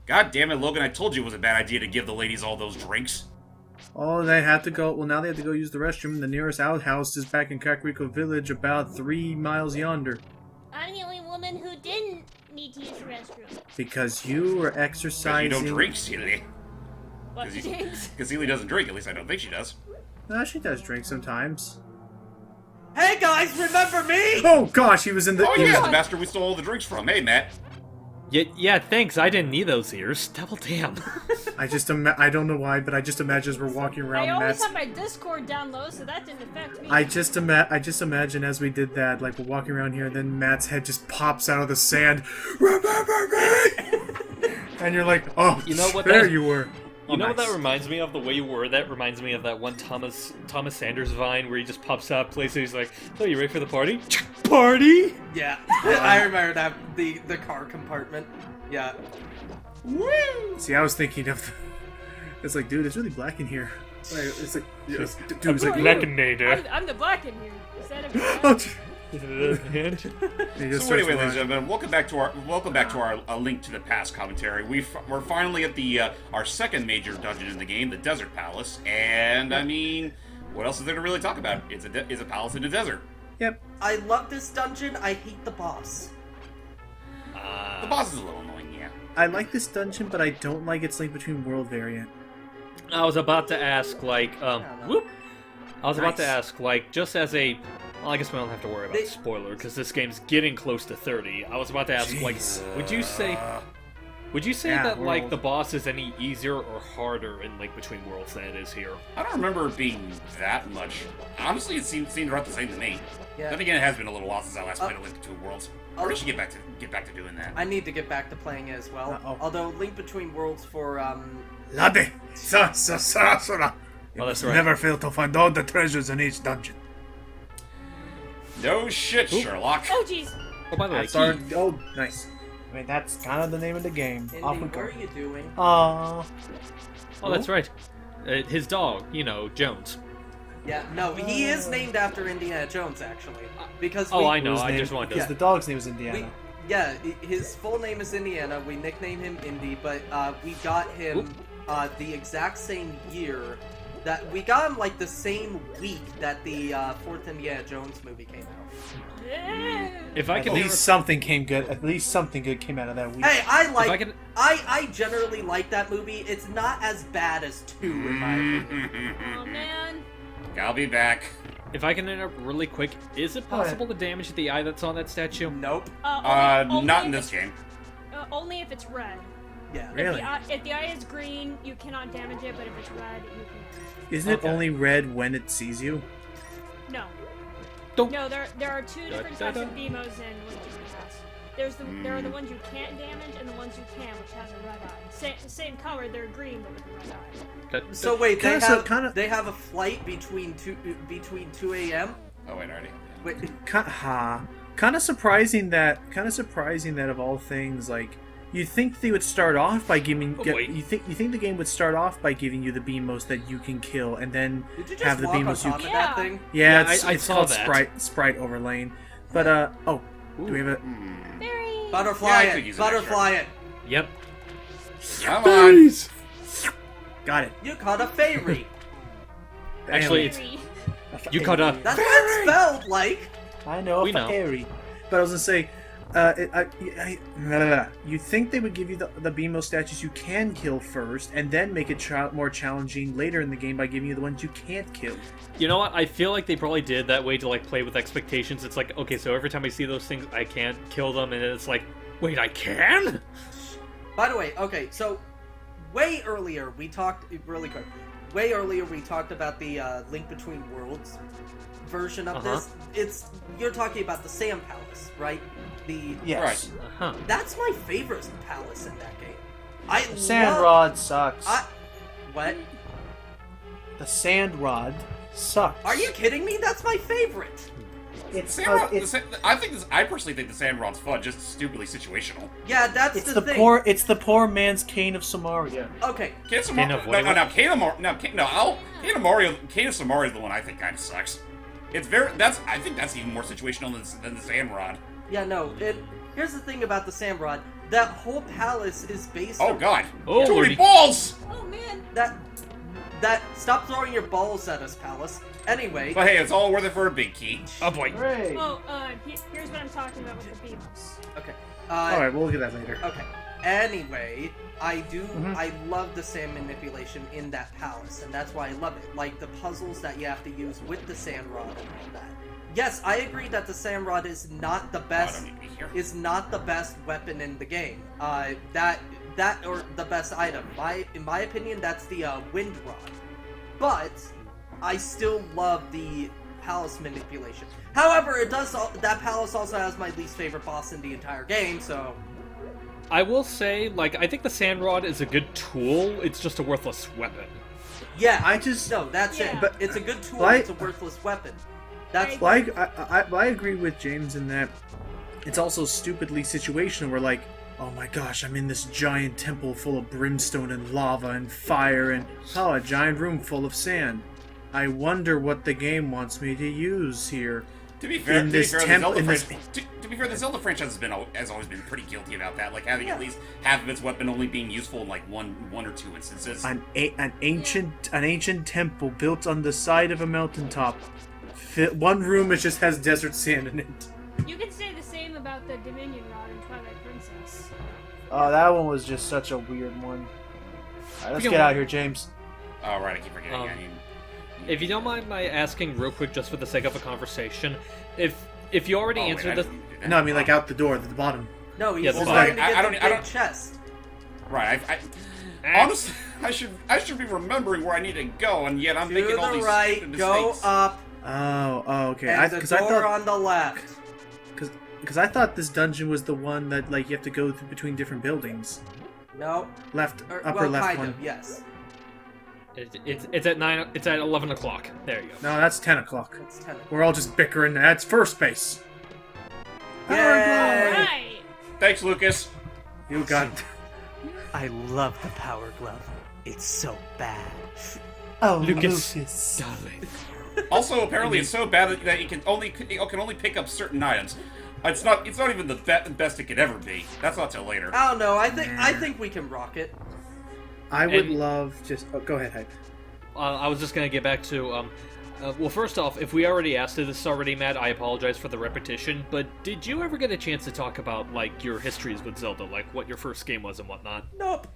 God damn it, Logan, I told you it was a bad idea to give the ladies all those drinks. Oh, they have to go. Well, now they have to go use the restroom. The nearest outhouse is back in Kakariko Village, about 3 miles yonder. I'm the only woman who didn't need to use the restroom. Because you were exercising. But you don't drink, Seely. What, James? Because Seely doesn't drink, at least I don't think she does. No, she does drink sometimes. Hey guys, remember me? Oh gosh, he was in the. Oh yeah, the bastard we stole all the drinks from. Hey, Matt. Yeah, thanks. I didn't need those ears. Double damn. I don't know why, but I just imagine as we're walking around. I always Matt's... have my Discord down low, so that didn't affect me. I just imagine as we did that, like we're walking around here, and then Matt's head just pops out of the sand. Remember me? And you're like, oh, You know what there that- you were. You know nice. what that reminds me of? The way you were, that reminds me of that one Thomas Sanders Vine where he just pops up, plays it, he's like, so you ready for the party? Party? Yeah, I remember that, the car compartment. Yeah. Woo! See, I was thinking of. It's like, dude, it's really black in here. It's like, dude, it's like, Blackinator. I'm the black in here. Is that a oh, So anyway, ladies and gentlemen, welcome back to our Link to the Past commentary. We're finally at the our second major dungeon in the game, the Desert Palace, and I mean, what else is there to really talk about? It's a palace in the desert. Yep. I love this dungeon, I hate the boss. The boss is a little annoying, yeah. I like this dungeon, but I don't like its Link Between World variant. I was about to ask, like, whoop. I was about to Nice. ask, like, just as a... Well, I guess we don't have to worry about They- spoiler, because this game's getting close to 30. I was about to ask, like, would you say Yeah, that, like, World. the boss is any easier or harder in Link Between Worlds than it is here? I don't remember it being that much. Honestly, it seemed about the same to me. Yeah. Then again, it has been a little while since I last played a Link Between Worlds. I Oh. really should get back to doing that. I need to get back to playing it as well. Uh-oh. Although Link Between Worlds for Lade, Sora. Oh, that's right. Never fail to find all the treasures in each dungeon. No shit, Sherlock. Oh, jeez. Oh, by the way, That's our. Oh, nice. I mean, that's kind of the name of the game. Indy, Off we what go. are you doing? Aww. oh, that's right. His dog, Jones. Yeah, no, he is named after Indiana Jones actually, because Oh, we, I know. His I name- just wanted to. Because the dog's name is Indiana. Yeah, his full name is Indiana. We nickname him Indy, but we got him the exact same year. That we got him like the same week that the fourth Indiana Jones movie came out. If I At can least something came good. At least something good came out of that week. Hey, I can- I generally like that movie. It's not as bad as 2 in my opinion. Oh, man. I'll be back. If I can interrupt really quick, is it possible to damage the eye that's on that statue? Nope. Only Not if in this it's- game. Only if it's red. Yeah. Really? If the eye is green, you cannot damage it, but if it's red, you can. Isn't it Okay. only red when it sees you? No. Don't- No, there are two different Da, types da, of da. Beamos in Link to the Past. There are the ones you can't damage and the ones you can, which has a red eye. Same color, they're green but with a red eye. So wait, Kinda- they have a flight between 2 a.m. Oh wait, already. Wait, Kind of surprising that of all things, like you'd think they would start off by giving. Oh, wait. You think the game would start off by giving you the Beamos that you can kill, and then did you just have the walk on Beamos you top of can. that Yeah. thing? Yeah, Yeah, it's, I it's saw called that. sprite overlaying. But do we have a? Very. Butterfly Yeah, I could use it! an Butterfly it! Yep. Come on. Got it. You caught a fairy! Actually, it's Very. you caught up. That's what it's spelled like! I know, We know. fairy. But I was gonna say, you think they would give you the Beamo statues you can kill first, and then make it more challenging later in the game by giving you the ones you can't kill. You know what? I feel like they probably did that way to like play with expectations. It's like, okay, so every time I see those things, I can't kill them, and it's like, wait, I can? By the way, okay, so way earlier we talked really quick. Way earlier we talked about the Link Between Worlds version of this. You're talking about the Sand Palace, right? Yes. Huh. That's my favorite palace in that game. I The sand love- rod sucks. What? The sand rod sucks. Are you kidding me? That's my favorite. It's Sandrod, it's, I personally think the Sandrod's fun, just stupidly situational. Yeah, that's it's the the thing. poor man's Cane of Samaria. Okay, Kane of Kane of what? Kane of Samaria is the one I think kind of sucks. I think that's even more situational than the Sandrod. yeah, no. Here's the thing about the Samrod. that whole palace is based Oh on god! Oh, Too many lordy. balls! Oh man. that. Stop throwing your balls at us, palace. Anyway, But hey, it's all worth it for a big key. Oh boy. Hooray! Oh, here's what I'm talking about with the beams. okay. Alright, we'll look at that later. Okay. Anyway, I Mhm. I love the sand manipulation in that palace, and that's why I love it. Like the puzzles that you have to use with the sand rod and all that. Yes, I agree that the sand rod is not the Oh, I best. don't need to be here. Is not the best weapon in the game. That or the best item. In my opinion, that's the wind rod. But I still love the palace manipulation. However, that palace also has my least favorite boss in the entire game. So I will say, like, I think the sand rod is a good tool. It's just a worthless weapon. yeah, No, that's Yeah. it. But- It's a good tool. Like- It's a worthless weapon. That's Like- I agree with James in that it's also stupidly situational where, like, oh my gosh, I'm in this giant temple full of brimstone and lava and fire and, oh, a giant room full of sand. I wonder what the game wants me to use here. To be fair, in this temple- in this- to be fair, the Zelda franchise has always been pretty guilty about that, like having Yeah. at least half of its weapon only being useful in like one or two instances. An ancient temple built on the side of a mountaintop. One room it just has desert sand in it. You can say the same about the Dominion Rod in Twilight Princess. Oh, that one was just such a weird one. Alright, let's You get know- out of here, James. Oh right, I keep forgetting. Um, I mean, If you don't mind my asking real quick, just for the sake of a conversation, if you already oh, wait, answered I this, didn't do that. No, I mean like out the door, at the bottom. no. He's Yeah, the trying to I- get I the don't- big I don't- chest. Right, honestly, I should be remembering where I need to go, and yet I'm To making all the these right, stupid go mistakes. up, Oh, okay. and the Because I door thought on the left. because I thought this dungeon was the one that like you have to go through between different buildings. No, Left, or, upper well, left kind one. of, yes. it's at 9. It's at 11 o'clock. There you go. No, that's 10 o'clock. It's 10. We're all just bickering. That's first base. Yay! Alright! Thanks, Lucas. You got. I love the power glove. It's so bad. Oh, Lucas. Darling. Also, apparently, it's so bad that it can only pick up certain items. It's not even the best it could ever be. That's not till later. I don't know. I think we can rock it. I would And- love just. Oh, go ahead, Hype. I was just gonna get back to well, first off, if we already asked this already, Matt, I apologize for the repetition. But did you ever get a chance to talk about like your histories with Zelda, like what your first game was and whatnot? Nope.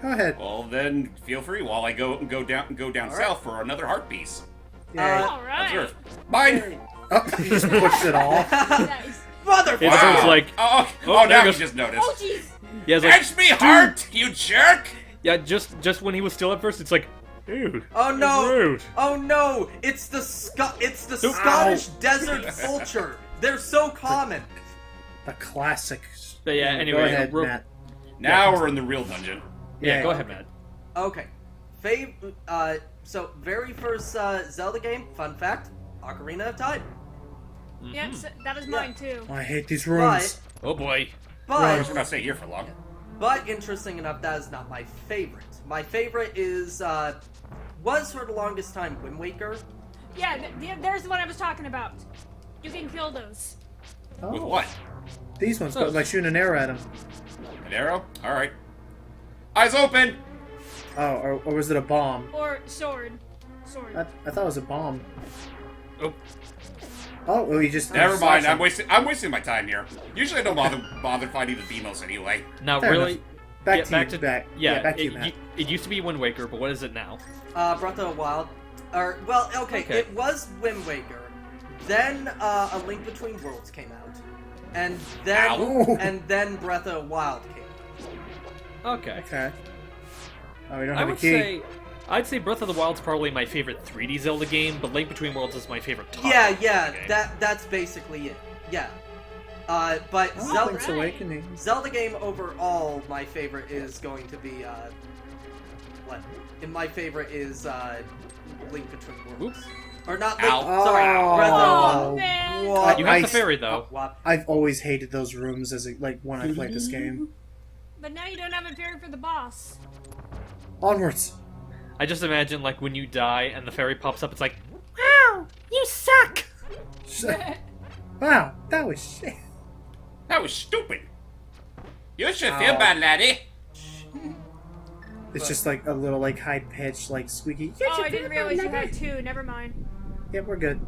Go ahead. Well, then feel free while I go down right. south for another heart piece. Yeah. Alright! Observe. Mine. Oh, you just pushed it all. Nice. Motherfucker! Yeah, so it's like, Oh, there now it you goes. just noticed. Oh jeez! yeah, it's like, Catch me, heart, you jerk! yeah, just when he was still at first, it's like, dude. Oh no! Rude. Oh no! It's the Scottish desert vulture. They're so common. A classic. But yeah, anyway, go ahead, real- Matt. Now we're in the real dungeon. Yeah, go okay. ahead, Matt. Okay. So very first Zelda game. Fun fact: Ocarina of Time. Yeah, so that was mine too. Oh, I hate these rooms. Oh boy. We're But not staying here for long. interesting enough, that is not my favorite. My favorite is was for the longest time Wind Waker. Yeah, there's the one I was talking about. You can kill those. Oh, With what? These ones, but like shooting an arrow at them. An arrow? All right. Eyes open. Oh, or was it a bomb? Or sword. Sword. I thought it was a bomb. Oh, Oh, well, you just. never mind. slash I'm wasting my time here. Usually I don't bother fighting the Demos anyway. Now, Fair really, enough. Back yeah, to back you, to back. yeah, back to you, it, Matt. it used to be Wind Waker, but what is it now? Breath of the Wild. Or well, okay, Okay. it was Wind Waker. Then A Link Between Worlds came out, and then Ow. Breath of the Wild came. Okay. Okay. Oh, we don't I have a would key. say, I'd say Breath of the Wild's probably my favorite 3D Zelda game, but Link Between Worlds is my favorite. top Yeah, Zelda yeah, game. that's basically it. Yeah. But Oh, Zelda, Link's Awakening. Zelda game overall, my favorite is going to be what? And my favorite is Link Between Worlds. Oops. Or not Link. Ow. Sorry, Breath of the Wild. Oh, man. What? You have the I- fairy though. What? I've always hated those rooms as when I played this game. But now you don't have a fairy for the boss. Onwards. I just imagine like when you die and the fairy pops up, it's like, wow, you suck. Wow, that was shit. That was stupid. You should feel bad, laddie. It's just like a little like high pitched like squeaky. Oh, I didn't realize you had two. Never mind. Yeah, we're good.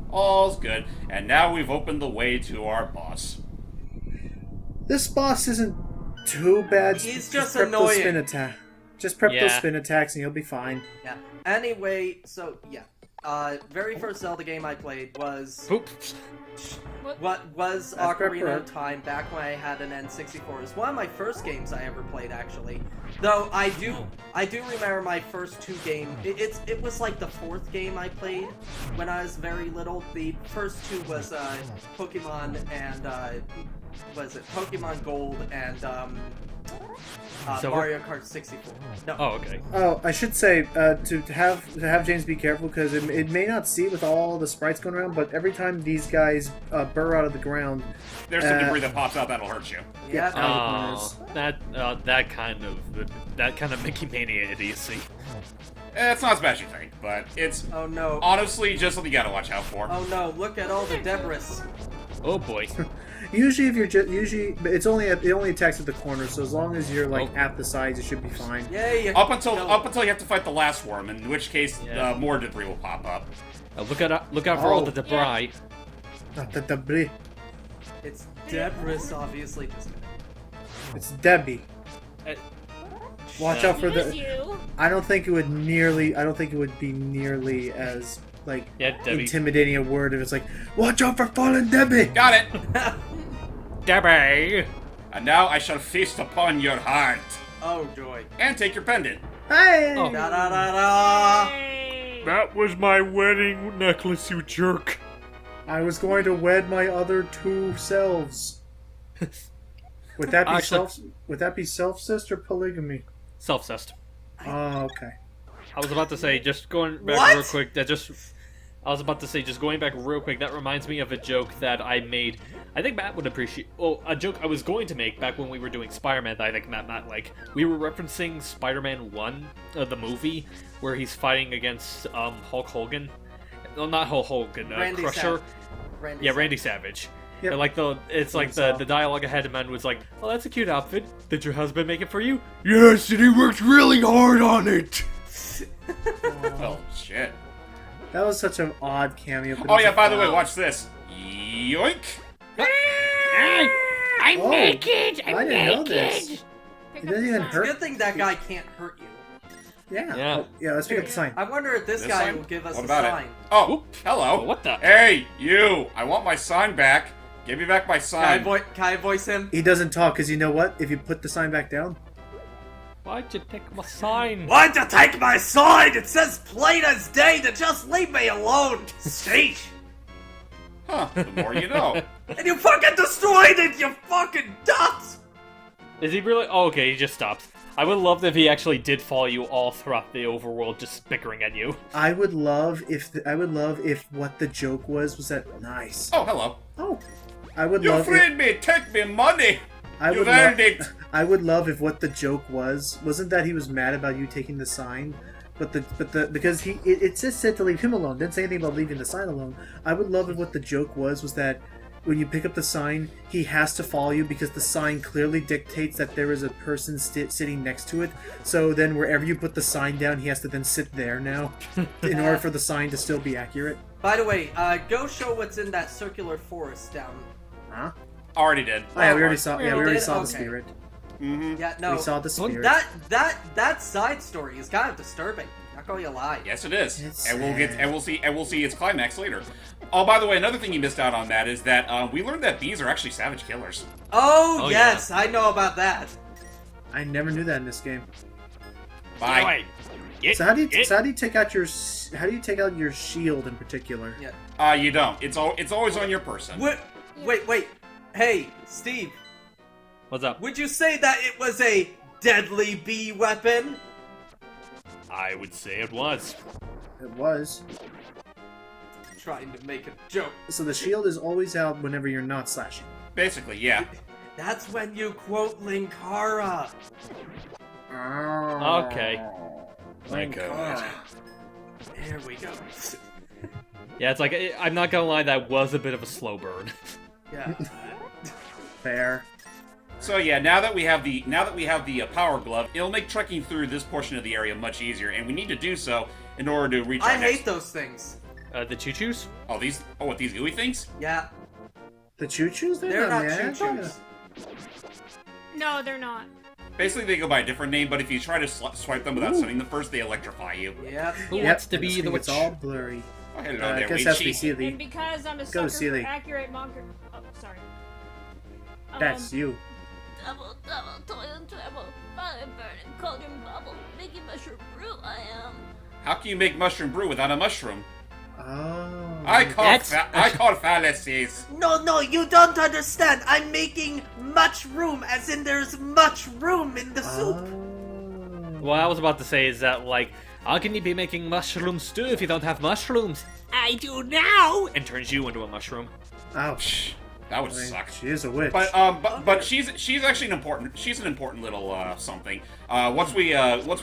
All's good. And now we've opened the way to our boss. This boss isn't too bad. He's just prep those annoying. spin attack. Just prep those Yeah. spin attacks and you'll be fine. Yeah. Anyway, so yeah. Very first Zelda game I played was Oops. what was That's Ocarina proper. of Time back when I had an N64. It's one of my first games I ever played, actually. Though I do remember my first two games. It was like the fourth game I played when I was very little. The first two was Pokemon and was it Pokemon Gold and Silver? Mario Kart 64. No. Oh, okay. Oh, I should say to have James be careful because it may not see with all the sprites going around, but every time these guys burrow out of the ground, There's some debris that pops out that'll hurt you. Yeah. Oh, that kind of Mickey Mania idiocy. It's not as bad as you think, but it's Oh no. honestly just something you gotta watch out for. Oh no, look at all the debris. Oh boy. usually if you're but it only attacks at the corner, so as long as you're like Oh. at the sides, it should be fine. Yay! Up until you have to fight the last worm, in which case Yeah. more debris will pop up. Look out for all Oh. the debris. Not the debris. It's debris, obviously. Just kidding. It's Debbie. Uh, Watch out for Excuse the. you. I don't think it would be nearly as like Yeah, Debbie. intimidating a word if it's like, watch out for fallen Debbie. Got it! Debbie. And now I shall feast upon your heart. Oh joy. And take your pendant. Hey. Oh. Da da da da. Hey. That was my wedding necklace, you jerk. I was going to wed my other two selves. Would that be Actually- self-cist or polygamy? Self-cessed. Oh, okay. I was about to say, just going back What? real quick, just going back real quick, that reminds me of a joke that I made. I think Matt would appreciate. Well, a joke I was going to make back when we were doing Spider-Man that I think Matt might like. We were referencing Spider-Man 1, the movie, where he's fighting against Hulk Hogan. No, not Hulk Hogan, Randy Crusher. Randy Yeah, Savage. Randy Savage. Yep. And like the dialogue ahead of man was like, "Oh, that's a cute outfit. Did your husband make it for you?" Yes, and he worked really hard on it. Oh, shit. That was such an odd cameo. but it Oh was yeah, a by the way, fun- watch this. Yoink! I'm Oh, naked. I didn't know this. Pick It up doesn't the even sign. It's hurt. a good thing that guy can't hurt you. Yeah. Yeah. Oh, yeah, let's pick up the sign. I wonder if this This guy sign? will give us What a about sign. it? Oh, Oop. hello. What the? Hey, you! I want my sign back. Give me back my sign. Can I voice him? He doesn't talk because you know what? If you put the sign back down, Why'd you take my sign? Why'd you take my sign? It says plain as day to just leave me alone. Sheesh. Huh, the more you know. And you fucking destroyed it, you fucking nuts! Is he really? Oh, okay, he just stopped. I would love if he actually did follow you all throughout the overworld, just bickering at you. I would love if what the joke was that nice. Oh, hello. Oh, I would You love. freed me. Take me money. I You've would earned love. it. I would love if what the joke wasn't that he was mad about you taking the sign, but because it just said to leave him alone. Didn't say anything about leaving the sign alone. I would love if what the joke was that when you pick up the sign, he has to follow you because the sign clearly dictates that there is a person sitting next to it. So then wherever you put the sign down, he has to then sit there now in order for the sign to still be accurate. By the way, go show what's in that circular forest down. Huh? Already did. Oh yeah, we already saw. We Yeah, we already did? saw the Okay. spirit. Mm-hmm. Yeah, no. We saw the spirit. That side story is kind of disturbing. Not gonna lie. Yes, it is. It's and we'll sad. we'll see its climax later. Oh, by the way, another thing you missed out on that is that we learned that bees are actually savage killers. Oh, Oh, yes, I know about that. I never knew that in this game. Bye. Wait. Get, So how do you get- take out your shield in particular? Yeah. You don't. It's always on your person. Wait. Hey, Steve, What's up? would you say that it was a deadly bee weapon? I would say it was. It was. Trying to make a joke. So the shield is always out whenever you're not slashing. Basically, yeah. That's when you quote Linkara. Okay. My God. There we go. Yeah, it's like I'm not gonna lie, that was a bit of a slow burn. Yeah. Fair. So yeah, now that we have the power glove, it'll make trekking through this portion of the area much easier, and we need to do so in order to reach. I hate those things. The choo-choos? Oh, these. Oh, what, these gooey things? Yeah. The choo-choos? They're not bad. choo-choos. No, they're not. Basically, they go by a different name, but if you try to swipe them without setting them first, they electrify you. Yep. Who Yep, wants to I just be the think witch? It's all blurry. Oh, hello I there, guess that's witchy. Sealy. And because I'm a Go, sucker for Sealy. accurate monker. Oh, sorry. That's you. Double, toil and trouble, fire burning, cauldron bubble, making mushroom brew I am. How can you make mushroom brew without a mushroom? Oh. I call That's- fallacies. No, you don't understand. I'm making much room, as in there's much room in the soup. What I was about to say is that, like, how can you be making mushroom stew if you don't have mushrooms? I do now! And turns you into a mushroom. Ouch. That would I mean, suck. She is a witch. But she's actually an important little something. Once we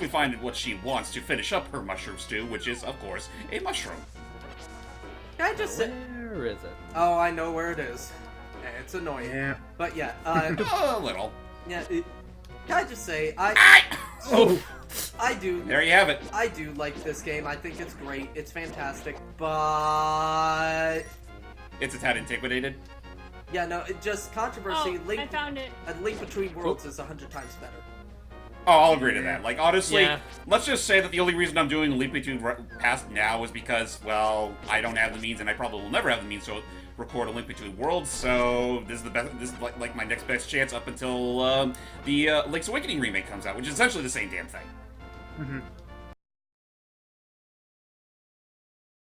find what she wants to finish up her mushroom stew, which is of course a mushroom. Can I just say? Where is it? Oh, I know where it is. It's annoying. Yeah. But yeah, A little. yeah. Can I just say, Oh. I do. There you have it. I do like this game. I think it's great. It's fantastic. But It's a tad intimidated. yeah, no, it just controversy. Oh, I found it. A Link Between Worlds is 100 times better. Oh, I'll agree to that. Like, honestly, Yeah. let's just say that the only reason I'm doing Leap Between Past now is because, well, I don't have the means, and I probably will never have the means to record a Link Between Worlds, so this is the best. This is like my next best chance up until the Link's Awakening remake comes out, which is essentially the same damn thing. Mhm.